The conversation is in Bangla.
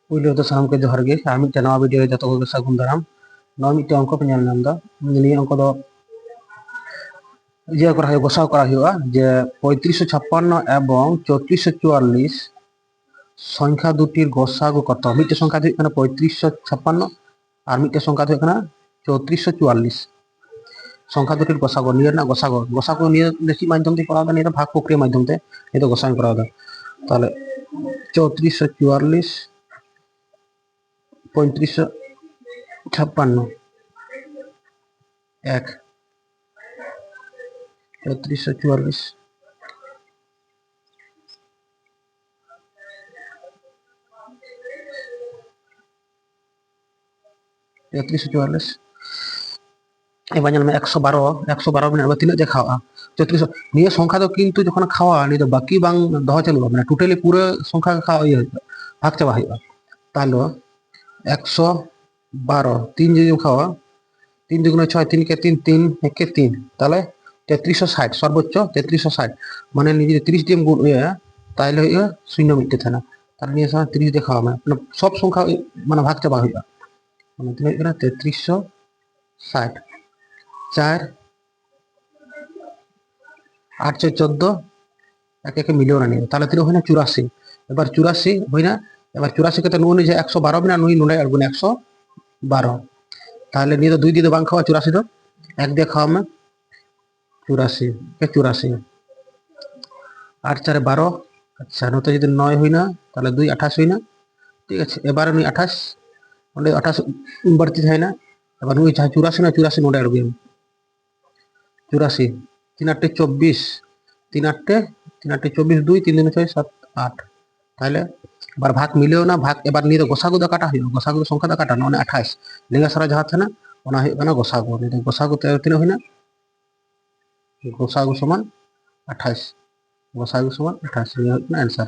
पुलिस तो साम के जोहर गे आम नवा वीडियो जो को सागुन दाराम नवा मिट्टे अंक पे नाम निये अंक दो इया करा गोसाव करा जे 3556 एवं 3444 संख्या दुटिर गोसागु कत मिट्टे संख्या दो 3556 और मिट्टे संख्या दो 3444 संख्या दुटिर गोसागु निये ना गोसागु निये देशी माध्यम ते करा निये भाग प्रक्रिया माध्यम ते ये तो गोसाव करा ताहले 3444 3556 एक 3444 3444 এবার জানলাম 112 মিনিট আবার 3 দেখাওয়া 34 নিয়ে সংখ্যা তো কিন্তু যখন খাওয়া নিয়ে তো বাকি বাং দহ চালু মানে টোটালি পুরো সংখ্যা খাওয়া ইয়ে ভাগ চাওয়া হইবা তাহলে 112 3 যদি খাওয়া 3 দুগুণে 6 3 কে 3 3 1 কে 3 তাহলে 3360 সর্বোচ্চ 3360 মানে নিজে 30 দিয়ে গুণ তাহলে শূন্য মিটতে থাকে না তার নিয়ে 30 দিয়ে খাওয়া মানে সব সংখ্যা মানে ভাগ চাওয়া হইবা মানে 3360 4 8 4 14 এক একে মিলিও না নিয়ে তাহলে 3 হয় না 84 এবার 84 হয় না এবার 84 কে তো নুন যে 112 বিনা নুই নুনে আর গুণে 112 তাহলে নিয়ে তো 2 দিয়ে বাং খাওয়া 84 তো 1 দিয়ে খাওয়া মে 84 কে 84 8 4 12 আচ্ছা নতো যদি 9 হয় না তাহলে 2 28 হয় না ঠিক আছে এবার নুই 28 ওন্ডে 28 বাড়তি হয় না এবার নুই 84 না 84 নোডে আর গেম 84 3 8 24 3 8 24 2 3 দিনে 6 7 8 তাহলে এবার ভাগ মিলেও না ভাগ এবার নিয়ে গোসাগু দা কাটা হইব গোসাগু সংখ্যা দা কাটা মানে 28 লেঙ্গা সারা যাহা থাকে না ওনা হইব না গোসাগু নিয়ে গোসাগু তিনে হই না গোসাগু সমান 28 গোসাগু সমান 28 নিয়ে হইব না आंसर